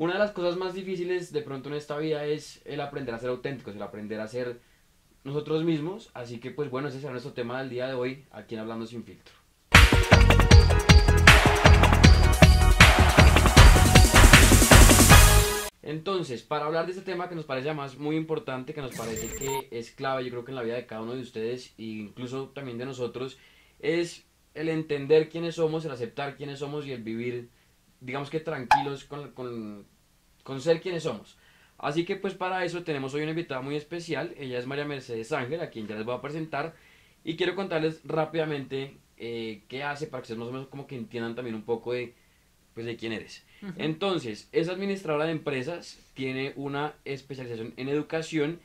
Una de las cosas más difíciles de pronto en esta vida es el aprender a ser auténticos, el aprender a ser nosotros mismos. Así que pues bueno, ese será nuestro tema del día de hoy aquí en Hablando Sin Filtro. Entonces, para hablar de este tema que nos parece además muy importante, que nos parece que es clave, yo creo que en la vida de cada uno de ustedes e incluso también de nosotros, es el entender quiénes somos, el aceptar quiénes somos y el vivir, digamos que tranquilos con ser quienes somos. Así que pues para eso tenemos hoy una invitada muy especial, ella es María Mercedes Ángel, a quien ya les voy a presentar, y quiero contarles rápidamente qué hace para que ustedes más o menos como que entiendan también un poco de, pues, de quién eres. Ujú. Entonces, es administradora de empresas, tiene una especialización en educación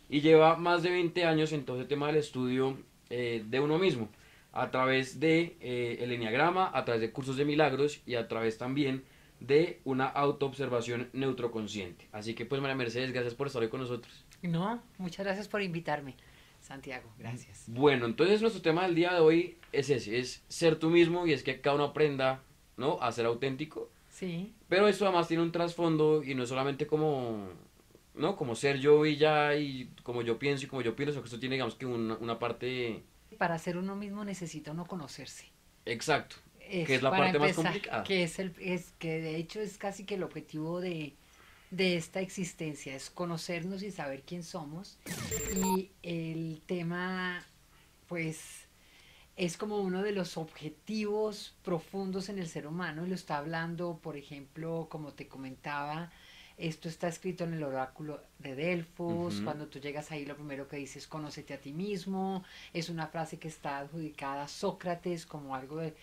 y lleva más de 20 años en todo el tema del estudio de uno mismo, a través de el enneagrama, a través de cursos de milagros y a través también de una autoobservación neutroconsciente. Así que pues María Mercedes, gracias por estar hoy con nosotros. No, muchas gracias por invitarme, Santiago, gracias. Bueno, entonces nuestro tema del día de hoy es ese, es ser tú mismo y es que cada uno aprenda, ¿no?, a ser auténtico. Sí, Pero esto además tiene un trasfondo y no es solamente como, ¿no?, como ser yo y ya y como yo pienso y como yo pienso, sino que esto tiene, digamos que una parte para ser uno mismo necesita uno conocerse. exacto, que es Eso la para parte más empezar, complicada. es que de hecho es casi que el objetivo de esta existencia, es conocernos y saber quién somos. Y el tema, pues, es como uno de los objetivos profundos en el ser humano y lo está hablando, por ejemplo, como te comentaba, esto está escrito en el oráculo de Delfos. Ujú. Cuando tú llegas ahí, lo primero que dices, conócete a ti mismo. Es una frase que está adjudicada a Sócrates como algo de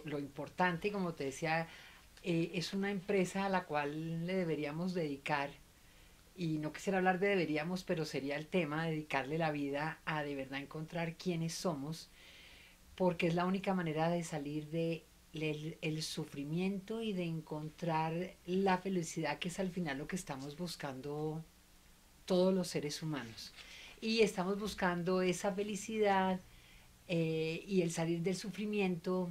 lo importante, como te decía, es una empresa a la cual le deberíamos dedicar, y no quisiera hablar de deberíamos, pero sería el tema, dedicarle la vida a de verdad encontrar quiénes somos, porque es la única manera de salir de el sufrimiento y de encontrar la felicidad, que es al final lo que estamos buscando todos los seres humanos. Y estamos buscando esa felicidad y el salir del sufrimiento,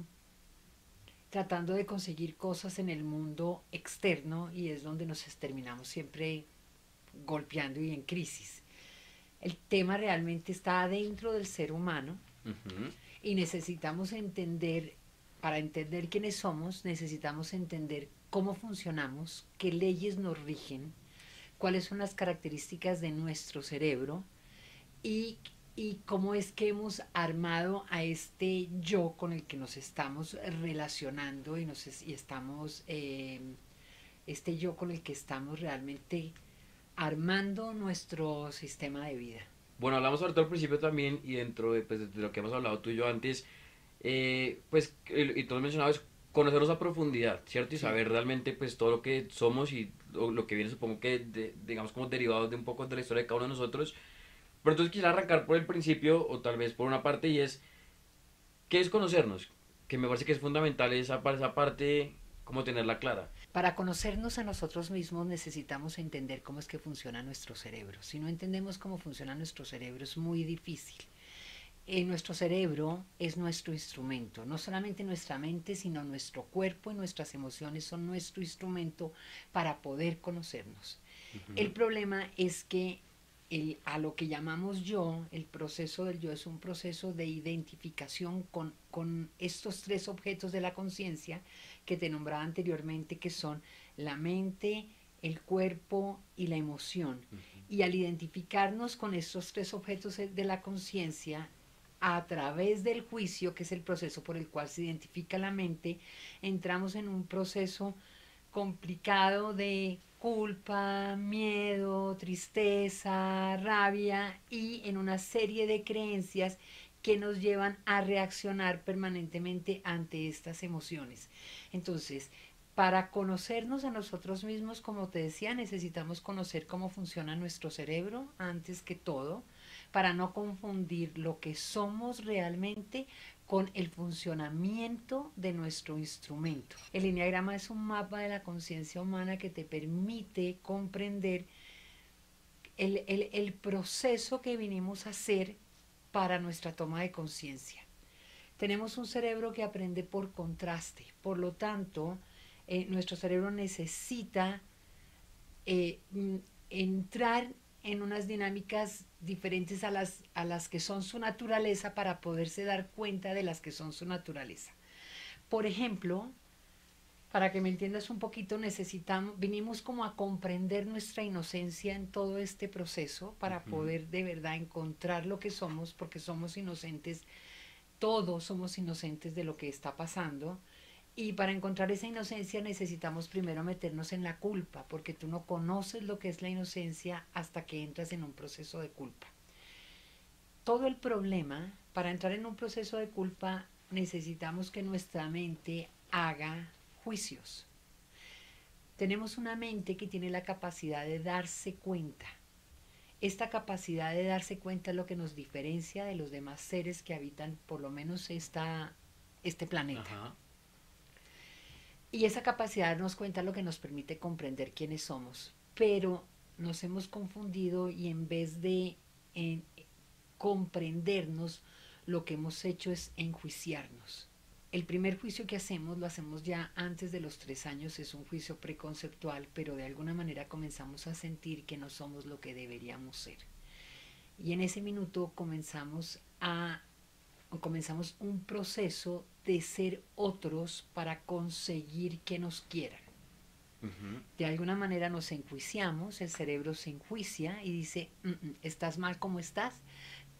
tratando de conseguir cosas en el mundo externo, y es donde nos terminamos siempre golpeando y en crisis. El tema realmente está adentro del ser humano Ujú. y necesitamos entender, para entender quiénes somos, necesitamos entender cómo funcionamos, qué leyes nos rigen, cuáles son las características de nuestro cerebro y, y cómo es que hemos armado a este yo con el que nos estamos relacionando y estamos, este yo con el que estamos realmente armando nuestro sistema de vida. Bueno, hablamos ahorita al principio también y dentro de, pues, de lo que hemos hablado tú y yo antes, pues, y tú lo has mencionado, es conocernos a profundidad, ¿cierto? Y Sí. saber realmente, pues, todo lo que somos y lo que viene, supongo que, digamos, como derivado de un poco de la historia de cada uno de nosotros. Pero entonces quisiera arrancar por el principio, o tal vez por una parte, y es, ¿qué es conocernos? Que me parece que es fundamental esa parte, como tenerla clara. Para conocernos a nosotros mismos necesitamos entender cómo es que funciona nuestro cerebro. Si no entendemos cómo funciona nuestro cerebro es muy difícil. Nuestro cerebro es nuestro instrumento, no solamente nuestra mente, sino nuestro cuerpo y nuestras emociones son nuestro instrumento para poder conocernos. El Ujú. problema es que a lo que llamamos yo, el proceso del yo es un proceso de identificación con estos tres objetos de la conciencia que te nombraba anteriormente, que son la mente, el cuerpo y la emoción. Y al identificarnos con estos tres objetos de la conciencia, a través del juicio, que es el proceso por el cual se identifica la mente, entramos en un proceso complicado de culpa, miedo, tristeza, rabia y en una serie de creencias que nos llevan a reaccionar permanentemente ante estas emociones. Entonces, para conocernos a nosotros mismos, como te decía, necesitamos conocer cómo funciona nuestro cerebro antes que todo, para no confundir lo que somos realmente con el funcionamiento de nuestro instrumento. El enneagrama es un mapa de la conciencia humana que te permite comprender el proceso que vinimos a hacer para nuestra toma de conciencia. Tenemos un cerebro que aprende por contraste, por lo tanto, nuestro cerebro necesita entrar en unas dinámicas diferentes a las que son su naturaleza para poderse dar cuenta de las que son su naturaleza. Por ejemplo, para que me entiendas un poquito, vinimos como a comprender nuestra inocencia en todo este proceso para poder de verdad encontrar lo que somos, porque somos inocentes, todos somos inocentes de lo que está pasando. Y para encontrar esa inocencia necesitamos primero meternos en la culpa, porque tú no conoces lo que es la inocencia hasta que entras en un proceso de culpa. Todo el problema, para entrar en un proceso de culpa, necesitamos que nuestra mente haga juicios. Tenemos una mente que tiene la capacidad de darse cuenta. Esta capacidad de darse cuenta es lo que nos diferencia de los demás seres que habitan por lo menos este planeta. Ajá. Y esa capacidad de darnos cuenta es lo que nos permite comprender quiénes somos. Pero nos hemos confundido y en vez de comprendernos, lo que hemos hecho es enjuiciarnos. El primer juicio que hacemos, lo hacemos ya antes de los 3 años, es un juicio preconceptual, pero de alguna manera comenzamos a sentir que no somos lo que deberíamos ser. Y en ese minuto comenzamos un proceso de ser otros para conseguir que nos quieran. De alguna manera nos enjuiciamos, el cerebro se enjuicia y dice, estás mal como estás,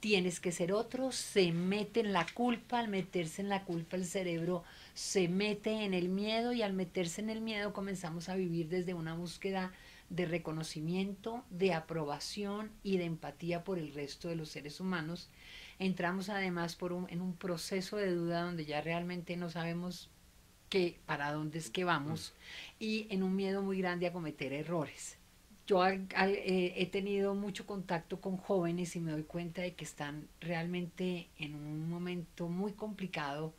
tienes que ser otro, se mete en la culpa. Al meterse en la culpa el cerebro se mete en el miedo, y al meterse en el miedo comenzamos a vivir desde una búsqueda de reconocimiento, de aprobación y de empatía por el resto de los seres humanos. Entramos además en un proceso de duda donde ya realmente no sabemos para dónde es que vamos, y en un miedo muy grande a cometer errores. Yo he tenido mucho contacto con jóvenes y me doy cuenta de que están realmente en un momento muy complicado,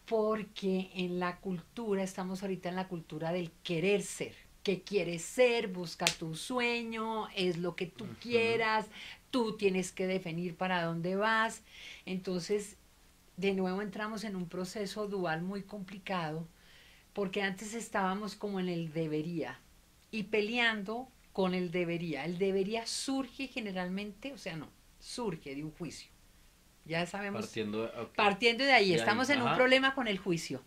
porque en la cultura, estamos ahorita en la cultura del querer ser. ¿Qué quieres ser? Busca tu sueño, es lo que tú quieras, tú tienes que definir para dónde vas. Entonces, de nuevo entramos en un proceso dual muy complicado, porque antes estábamos como en el debería y peleando con el debería. El debería surge generalmente, o sea, no, surge de un juicio. Ya sabemos. Partiendo de ahí, estamos en un problema con el juicio.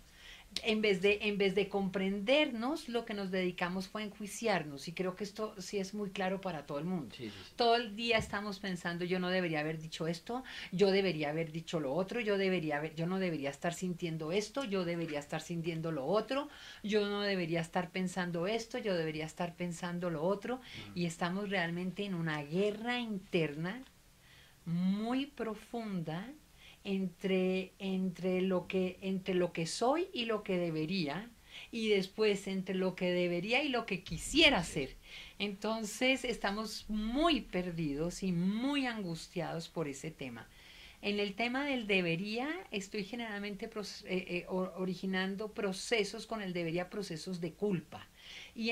En vez de comprendernos, lo que nos dedicamos fue a enjuiciarnos, y creo que esto sí es muy claro para todo el mundo. Sí. Todo el día estamos pensando, yo no debería haber dicho esto, yo debería haber dicho lo otro, yo no debería estar sintiendo esto, yo debería estar sintiendo lo otro, yo no debería estar pensando esto, yo debería estar pensando lo otro, y estamos realmente en una guerra interna muy profunda entre lo que soy y lo que debería, y después entre lo que debería y lo que quisiera ser. Entonces estamos muy perdidos y muy angustiados por ese tema. En el tema del debería, estoy generalmente originando procesos con el debería, procesos de culpa. Y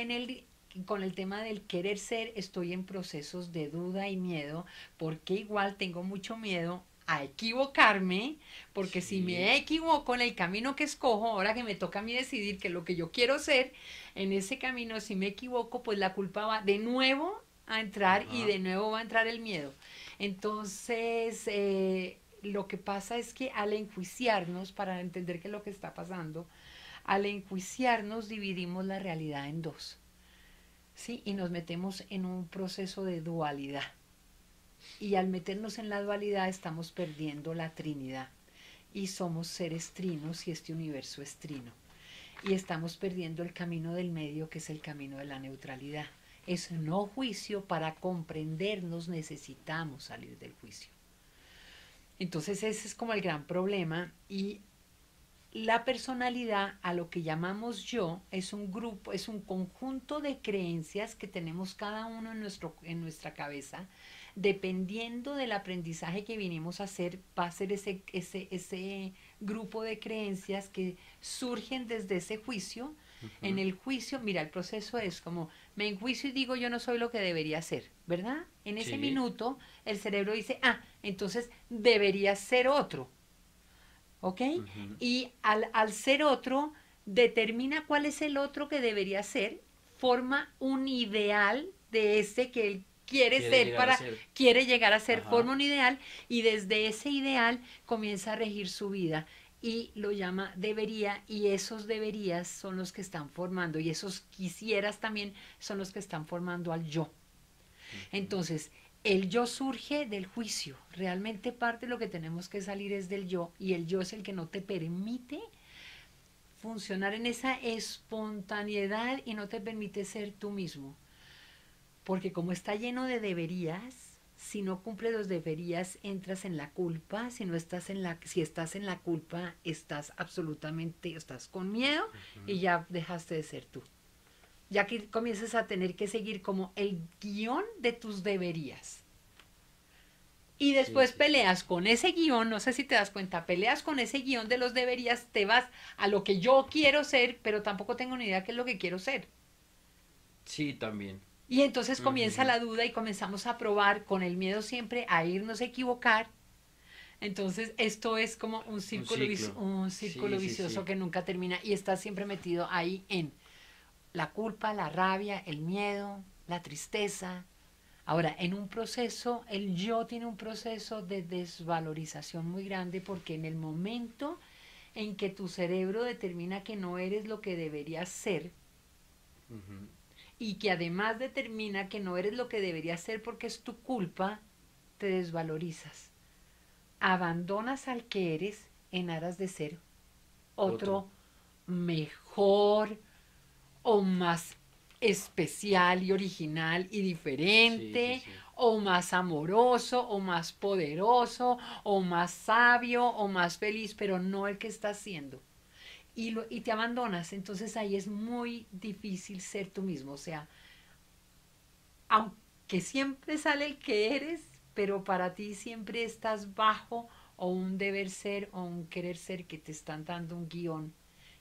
con el tema del querer ser, estoy en procesos de duda y miedo, porque igual tengo mucho miedo a equivocarme, porque si me equivoco en el camino que escojo, ahora que me toca a mí decidir qué es lo que yo quiero ser, en ese camino, si me equivoco, pues la culpa va de nuevo a entrar, y de nuevo va a entrar el miedo. Entonces, lo que pasa es que al enjuiciarnos, para entender qué es lo que está pasando, al enjuiciarnos dividimos la realidad en dos, ¿sí? Y nos metemos en un proceso de dualidad. Y al meternos en la dualidad estamos perdiendo la Trinidad. Y somos seres trinos y este universo es trino. Y estamos perdiendo el camino del medio, que es el camino de la neutralidad. Es no juicio. Para comprendernos necesitamos salir del juicio. Entonces ese es como el gran problema. Y la personalidad, a lo que llamamos yo, es un grupo, es un conjunto de creencias que tenemos cada uno en nuestra cabeza. Dependiendo del aprendizaje que vinimos a hacer, va a ser ese grupo de creencias que surgen desde ese juicio. En el juicio, mira, el proceso es como, me enjuicio y digo yo no soy lo que debería ser, ¿verdad? En ese minuto el cerebro dice, entonces debería ser otro, ¿ok? Y al ser otro, determina cuál es el otro que debería ser, forma un ideal de ese que él quiere Quiere ser llegar a para, ser. quiere llegar a ser, Ajá. forma un ideal y desde ese ideal comienza a regir su vida y lo llama debería y esos deberías son los que están formando y esos quisieras también son los que están formando al yo. Ujú. Entonces, el yo surge del juicio. Realmente parte de lo que tenemos que salir es del yo y el yo es el que no te permite funcionar en esa espontaneidad y no te permite ser tú mismo. Porque como está lleno de deberías, si no cumples los deberías, entras en la culpa. Si no estás en la, si estás en la culpa, estás absolutamente, estás con miedo y Ujú. ya dejaste de ser tú. Ya que comienzas a tener que seguir como el guión de tus deberías. Y Sí, después sí, sí. peleas con ese guión, no sé si te das cuenta, peleas con ese guión de los deberías, te vas a lo que yo quiero ser, pero tampoco tengo ni idea qué es lo que quiero ser. Sí, también. Y entonces comienza Ujú. la duda y comenzamos a probar con el miedo siempre a irnos a equivocar. Entonces esto es como Un ciclo. un círculo Sí, sí, vicioso sí. que nunca termina y está siempre metido ahí en la culpa, la rabia, el miedo, la tristeza. Ahora, en un proceso, el yo tiene un proceso de desvalorización muy grande porque en el momento en que tu cerebro determina que no eres lo que deberías ser Ujú. y que además determina que no eres lo que deberías ser porque es tu culpa, te desvalorizas. Abandonas al que eres en aras de ser Otro. otro mejor, o más especial y original y Sí, sí, diferente, sí. o más amoroso, o más poderoso, o más sabio, o más feliz, pero no el que estás siendo. Y te abandonas, entonces ahí es muy difícil ser tú mismo. O sea, aunque siempre sale el que eres, pero para ti siempre estás bajo o un deber ser o un querer ser que te están dando un guión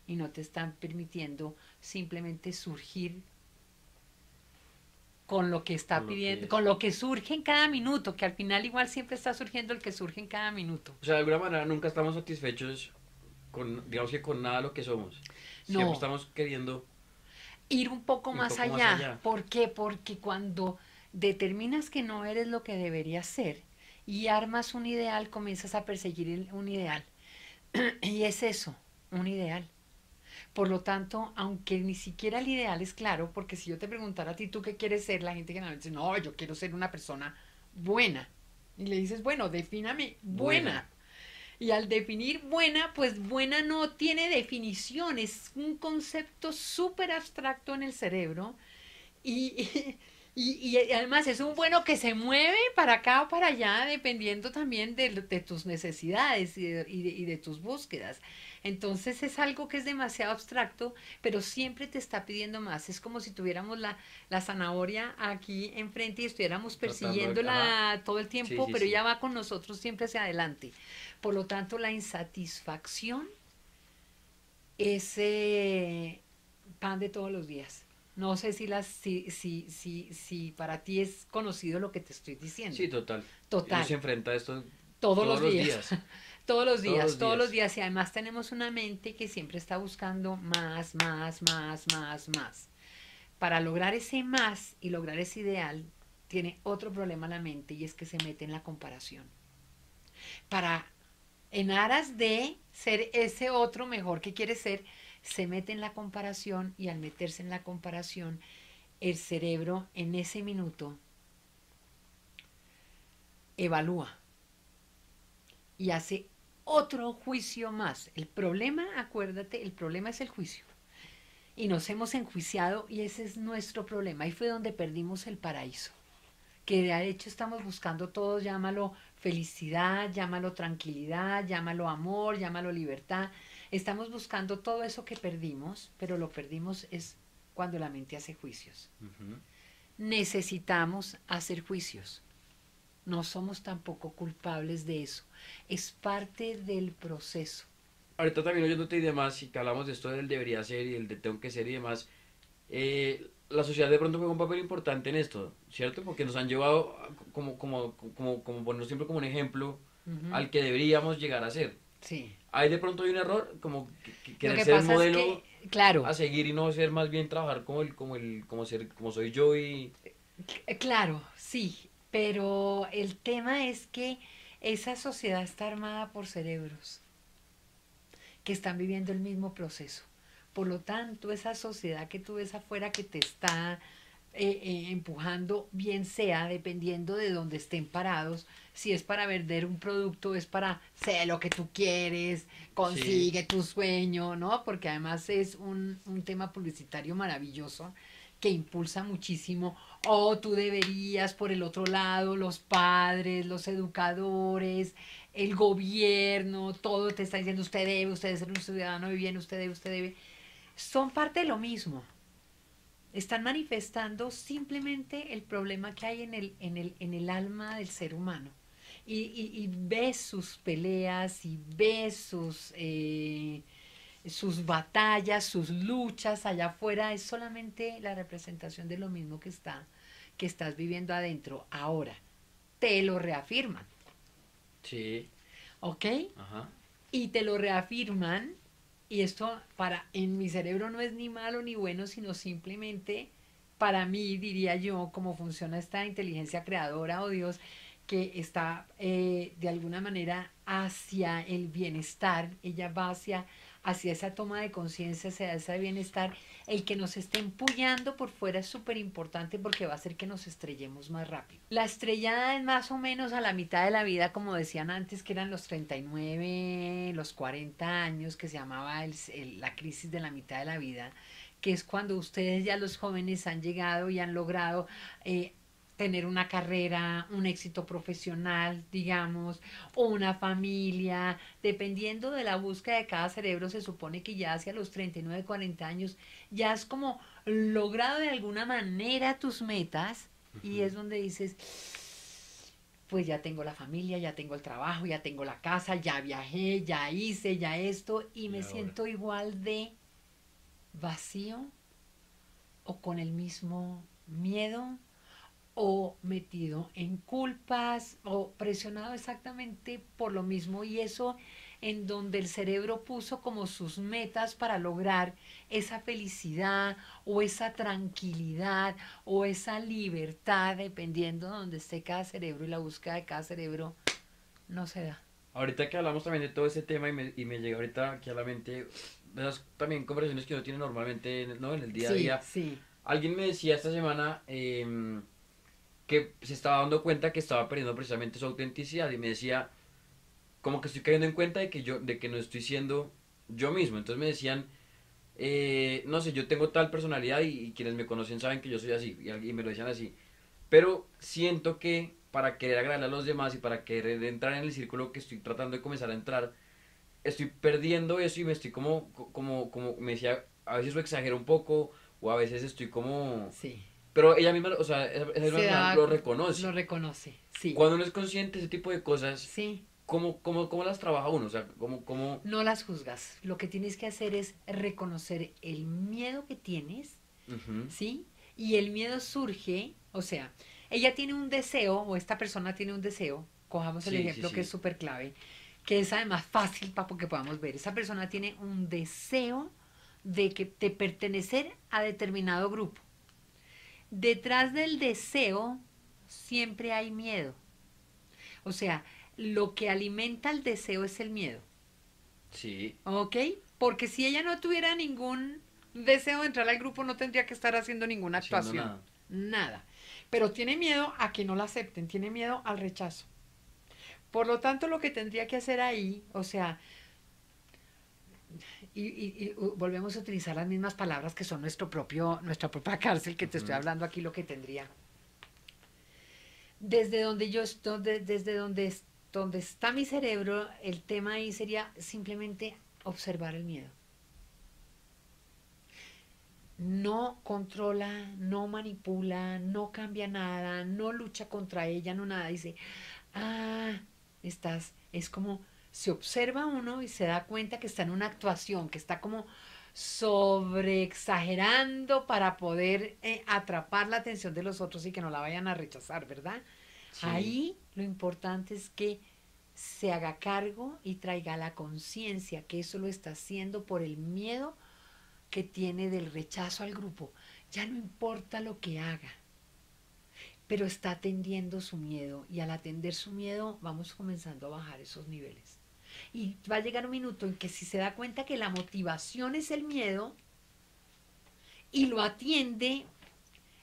y no te están permitiendo simplemente surgir con lo que está Con lo pidiendo, que con es. lo que surge en cada minuto, que al final igual siempre está surgiendo el que surge en cada minuto. O sea, de alguna manera nunca estamos satisfechos con, digamos que con nada de lo que somos. Siempre No, estamos queriendo ir un poco un más poco más allá. allá. ¿Por qué? Porque cuando determinas que no eres lo que deberías ser y armas un ideal, comienzas a perseguir un ideal. Y es eso, un ideal. Por lo tanto, aunque ni siquiera el ideal es claro, porque si yo te preguntara a ti, ¿tú qué quieres ser? La gente generalmente dice, no, yo quiero ser una persona buena. Y le dices, bueno, defíname Buena. buena. Y al definir buena, pues buena no tiene definición, es un concepto súper abstracto en el cerebro y, y además es un Sí, sí, bueno sí. que se mueve para acá o para allá dependiendo también de tus necesidades y de tus búsquedas. Entonces es algo que es demasiado abstracto, pero siempre te está pidiendo más. Es como si tuviéramos la zanahoria aquí enfrente y estuviéramos Tratando de... Ajá. persiguiéndola todo el Sí, tiempo, sí, pero ella sí. va con nosotros siempre hacia adelante. Por lo tanto, la insatisfacción es pan de todos los días. No sé si para ti es conocido lo que te estoy diciendo. Sí, total. Y uno Total, se enfrenta a esto todos todos los los días, días. todos los Todos días, los todos los días. días. Y además tenemos una mente que siempre está buscando más, más, más, más, más. Para lograr ese más y lograr ese ideal, tiene otro problema la mente y es que se mete en la comparación. Para en aras de ser ese otro mejor que quiere ser, se mete en la comparación y al meterse en la comparación, el cerebro en ese minuto evalúa y hace otro juicio más. El problema, acuérdate, el problema es el juicio. Y nos hemos enjuiciado y ese es nuestro problema. Ahí fue donde perdimos el paraíso. Que de hecho estamos buscando todos, llámalo felicidad, llámalo tranquilidad, llámalo amor, llámalo libertad. Estamos buscando todo eso que perdimos, pero lo perdimos es cuando la mente hace juicios. Ujú. Necesitamos hacer juicios. No somos tampoco culpables de eso. Es parte del proceso. Ahorita también oyéndote y demás, y que hablamos de esto del debería ser y el de tengo que ser y demás, la sociedad de pronto juega un papel importante en esto, ¿cierto? Porque nos han llevado como ponernos siempre como un ejemplo Ujú. al que deberíamos llegar a ser. Sí. Hay de pronto hay un error, como Lo querer que ser el pasa es que, modelo. claro, a seguir y no ser más bien trabajar como soy yo y claro, sí, pero el tema es que esa sociedad está armada por cerebros que están viviendo el mismo proceso. Por lo tanto, esa sociedad que tú ves afuera que te está empujando, bien sea dependiendo de dónde estén parados, si es para vender un producto, es para sé lo que tú quieres, sí, consigue tu sueño, ¿no? Porque además es un tema publicitario maravilloso que impulsa muchísimo. O tú deberías, por el otro lado, los padres, los educadores, el gobierno, todo te está diciendo usted debe ser un ciudadano de bien, usted debe. Son parte de lo mismo. Están manifestando simplemente el problema que hay en el alma del ser humano. Y ves sus peleas y ves sus batallas, sus luchas allá afuera. Es solamente la representación de lo mismo que estás viviendo adentro. Ahora, te lo reafirman, sí, ¿ok? ajá, Y te lo reafirman. Y esto en mi cerebro no es ni malo ni bueno, sino simplemente para mí, diría yo, cómo funciona esta inteligencia creadora o Dios, que está de alguna manera hacia el bienestar, ella va hacia esa toma de conciencia, hacia ese bienestar. El que nos esté empullando por fuera es súper importante porque va a hacer que nos estrellemos más rápido. La estrellada es más o menos a la mitad de la vida, como decían antes, que eran los 39, los 40 años, que se llamaba la crisis de la mitad de la vida, que es cuando ustedes ya los jóvenes han llegado y han logrado tener una carrera, un éxito profesional, digamos, o una familia, dependiendo de la búsqueda de cada cerebro, se supone que ya hacia los 39, 40 años ya has como logrado de alguna manera tus metas y es ujú, donde dices, pues ya tengo la familia, ya tengo el trabajo, ya tengo la casa, ya viajé, ya hice, ya esto y y me ahora, siento igual de vacío o con el mismo miedo o metido en culpas o presionado exactamente por lo mismo y eso en donde el cerebro puso como sus metas para lograr esa felicidad o esa tranquilidad o esa libertad dependiendo de donde esté cada cerebro y la búsqueda de cada cerebro no se da. ahorita que hablamos también de todo ese tema y me llega ahorita aquí a la mente esas también conversaciones que uno tiene normalmente, ¿no? En el día a Sí, día. sí. Alguien me decía esta semana que se estaba dando cuenta que estaba perdiendo precisamente su autenticidad y me decía como que estoy cayendo en cuenta de que no estoy siendo yo mismo. Entonces me decían, no sé, yo tengo tal personalidad y quienes me conocen saben que yo soy así y me lo decían así. Pero siento que para querer agradarle a los demás y para querer entrar en el círculo que estoy tratando de comenzar a entrar, estoy perdiendo eso y me estoy como me decía, a veces lo exagero un poco o a veces estoy como... Sí. Pero ella misma, o sea, esa misma Se persona da, lo lo reconoce. reconoce. Sí. Cuando uno es consciente de ese tipo de cosas, Sí. ¿cómo las trabaja uno? O sea, ¿cómo? No las juzgas. Lo que tienes que hacer es reconocer el miedo que tienes, Ujú, ¿sí? Y el miedo surge, o sea, ella tiene un deseo, o esta persona tiene un deseo, cojamos el sí, sí, ejemplo que es sí. súper clave, que es además fácil para que podamos ver. Esa persona tiene un deseo de pertenecer a determinado grupo. Detrás del deseo siempre hay miedo. O sea, lo que alimenta el deseo es el miedo. Sí, ¿Ok? Porque si ella no tuviera ningún deseo de entrar al grupo, no tendría que estar haciendo ninguna haciendo actuación. nada. Nada. Pero tiene miedo a que no la acepten, tiene miedo al rechazo. Por lo tanto, lo que tendría que hacer ahí, o sea, volvemos a utilizar las mismas palabras que son nuestra propia cárcel, que te estoy Ujú, hablando aquí, lo que tendría. Desde donde yo estoy, desde donde está mi cerebro, el tema ahí sería simplemente observar el miedo. No controla, no manipula, no cambia nada, no lucha contra ella, no nada. Dice, ah, es como se observa uno y se da cuenta que está en una actuación, que está como sobre exagerando para poder atrapar la atención de los otros y que no la vayan a rechazar, ¿verdad? sí, Ahí lo importante es que se haga cargo y traiga la conciencia que eso lo está haciendo por el miedo que tiene del rechazo al grupo. Ya no importa lo que haga, pero está atendiendo su miedo y al atender su miedo vamos comenzando a bajar esos niveles. Y va a llegar un minuto en que si se da cuenta que la motivación es el miedo y lo atiende,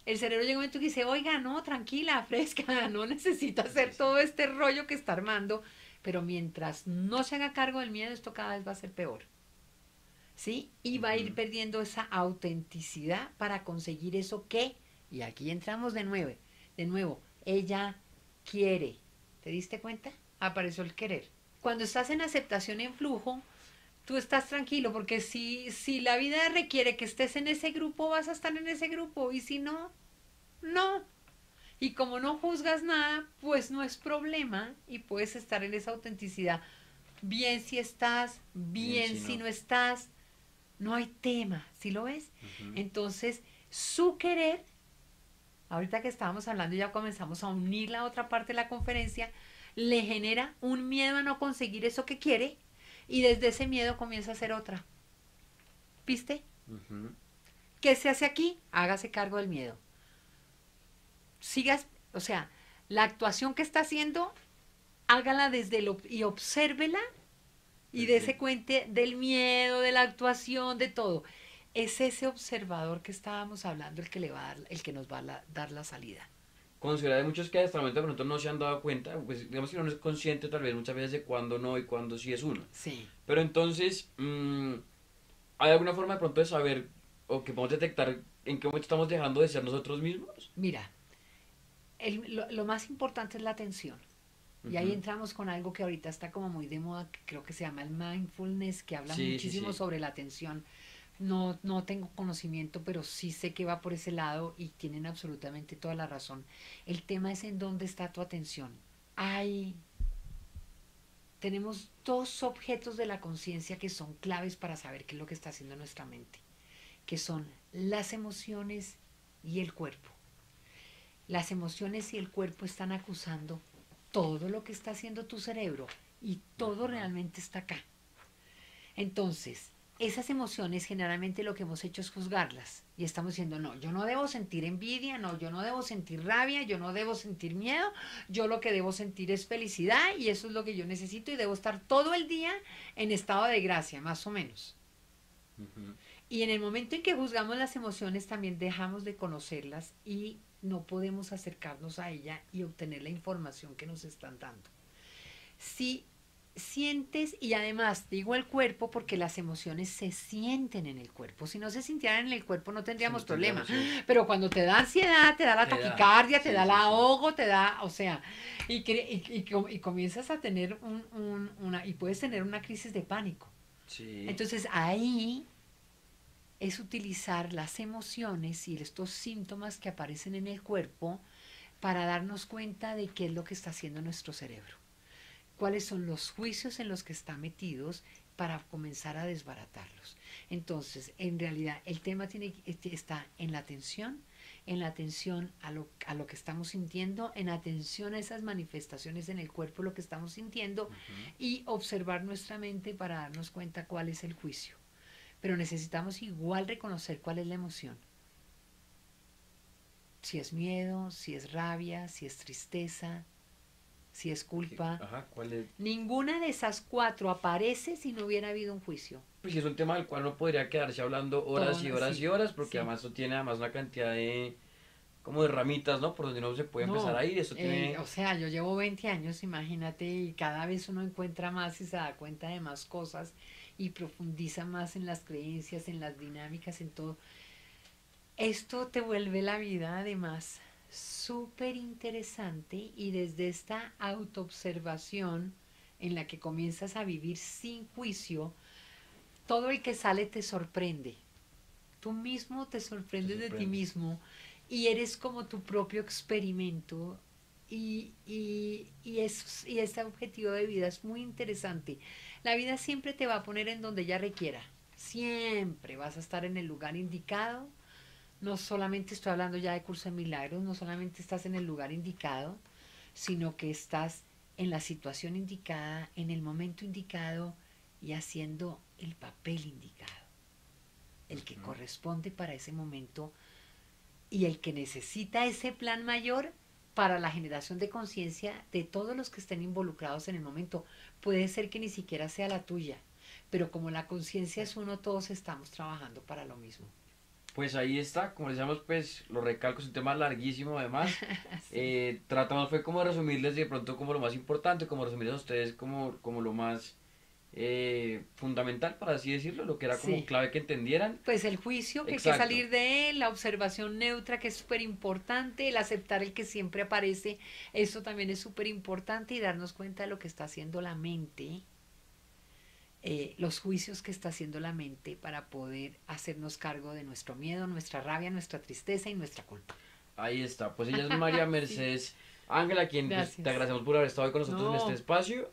el cerebro llega un momento que dice, oiga, no, tranquila, fresca, no necesita hacer todo este rollo que está armando, pero mientras no se haga cargo del miedo, esto cada vez va a ser peor. ¿Sí? Y va a ir Ujú. perdiendo esa autenticidad para conseguir eso que, y aquí entramos de nuevo, ella quiere. ¿Te diste cuenta? Apareció el querer. Cuando estás en aceptación en flujo, tú estás tranquilo, porque si la vida requiere que estés en ese grupo, vas a estar en ese grupo, y si no, no. Y como no juzgas nada, pues no es problema y puedes estar en esa autenticidad. Bien si estás, Bien, bien sí, si no. no estás, no hay tema, ¿sí lo ves? Ujú. Entonces, su querer, ahorita que estábamos hablando y ya comenzamos a unir la otra parte de la conferencia, le genera un miedo a no conseguir eso que quiere y desde ese miedo comienza a hacer otra. ¿Viste? Ujú. ¿Qué se hace aquí? Hágase cargo del miedo. Sigas, o sea, la actuación que está haciendo, hágala desde lo y obsérvela y dése Desde, cuenta del miedo, de la actuación, de todo. Es ese observador que estábamos hablando el que le va a dar, el que nos va a dar la salida. considera de muchos que hasta el momento de pronto no se han dado cuenta, pues digamos que uno no es consciente tal vez muchas veces de cuándo no y cuándo sí es uno. Sí. Pero entonces, ¿hay alguna forma de pronto de saber o que podemos detectar en qué momento estamos dejando de ser nosotros mismos? Mira, lo más importante es la atención. Y ahí Ujú. entramos con algo que ahorita está como muy de moda, que creo que se llama el mindfulness, que habla Sí, sí, muchísimo sí. sobre la atención. No, no tengo conocimiento, pero sí sé que va por ese lado y tienen absolutamente toda la razón. El tema es en dónde está tu atención. Hay, tenemos dos objetos de la conciencia que son claves para saber qué es lo que está haciendo nuestra mente, que son las emociones y el cuerpo. Las emociones y el cuerpo están acusando todo lo que está haciendo tu cerebro y todo Ajá. realmente está acá. Entonces, esas emociones generalmente lo que hemos hecho es juzgarlas y estamos diciendo, no, yo no debo sentir envidia, no, yo no debo sentir rabia, yo no debo sentir miedo, yo lo que debo sentir es felicidad y eso es lo que yo necesito y debo estar todo el día en estado de gracia, más o menos. Ujú. Y en el momento en que juzgamos las emociones también dejamos de conocerlas y no podemos acercarnos a ella y obtener la información que nos están dando. Si sientes, y además digo el cuerpo porque las emociones se sienten en el cuerpo. Si no se sintieran en el cuerpo no Sí, no tendríamos problema. tendríamos, sí. Pero cuando te da ansiedad, te da la Te da. taquicardia, te Sí, da el sí, sí. ahogo, te da, o sea, y comienzas a tener y puedes tener una crisis de pánico. Sí. Entonces ahí es utilizar las emociones y estos síntomas que aparecen en el cuerpo para darnos cuenta de qué es lo que está haciendo nuestro cerebro, cuáles son los juicios en los que está metidos para comenzar a desbaratarlos. Entonces, en realidad, el tema está en la atención a lo que estamos sintiendo, en atención a esas manifestaciones en el cuerpo, lo que estamos sintiendo, Ujú. y observar nuestra mente para darnos cuenta cuál es el juicio. Pero necesitamos igual reconocer cuál es la emoción. Si es miedo, si es rabia, si es tristeza, si es culpa. Ajá, ¿cuál es? Ninguna de esas cuatro aparece si no hubiera habido un juicio. Pues sí, es un tema del cual no podría quedarse hablando horas y horas y Sí, horas, porque sí. además esto tiene además una cantidad de, como de ramitas, ¿no? Por donde uno se puede empezar No, a ir. Esto tiene, o sea, yo llevo 20 años, imagínate, y cada vez uno encuentra más y se da cuenta de más cosas y profundiza más en las creencias, en las dinámicas, en todo. Esto te vuelve la vida además súper interesante y desde esta autoobservación en la que comienzas a vivir sin juicio, todo el que sale te sorprende. Tú mismo te te sorprendes de ti sorprende. mismo y eres como tu propio experimento y ese objetivo de vida es muy interesante. La vida siempre te va a poner en donde ella requiera. Siempre vas a estar en el lugar indicado. No solamente estoy hablando ya de curso de milagros, no solamente estás en el lugar indicado, sino que estás en la situación indicada, en el momento indicado y haciendo el papel indicado. el que corresponde para ese momento y el que necesita ese plan mayor para la generación de conciencia de todos los que estén involucrados en el momento. Puede ser que ni siquiera sea la tuya, pero como la conciencia es uno, todos estamos trabajando para lo mismo. Pues ahí está, como decíamos, pues lo recalco, es un tema larguísimo además. Sí. Tratamos fue como de resumirles de pronto como lo más importante, como resumirles a ustedes como lo más fundamental, para así decirlo, lo que era como Sí. clave que entendieran. Pues el juicio que hay que Exacto. salir de él, la observación neutra que es súper importante, el aceptar el que siempre aparece, eso también es súper importante y darnos cuenta de lo que está haciendo la mente, los juicios que está haciendo la mente para poder hacernos cargo de nuestro miedo, nuestra rabia, nuestra tristeza y nuestra culpa. Ahí está, pues ella es María Sí, Mercedes Ángela, quien pues te gracias. agradecemos por haber estado hoy con nosotros en este No, espacio.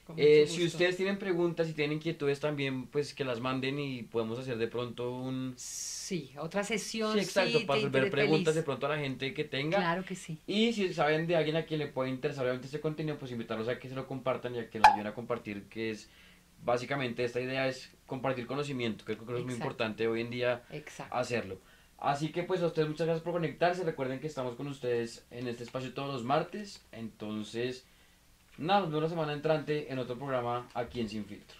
con mucho Si gusto. ustedes tienen preguntas y tienen inquietudes también, pues que las manden y podemos hacer de pronto un... Sí, otra Sí, sesión, exacto, sí, para te resolver interés preguntas de feliz. pronto a la gente que tenga. Claro que sí. Y si saben de alguien a quien le puede interesar obviamente este contenido, pues invitarlos a que se lo compartan y a que nos ayuden a compartir, que es básicamente esta idea es compartir conocimiento, que creo que es muy Exacto, importante hoy en día exacto. hacerlo. Así que pues a ustedes muchas gracias por conectarse, recuerden que estamos con ustedes en este espacio todos los martes, entonces nada, nos vemos la semana entrante en otro programa aquí en Sin Filtro.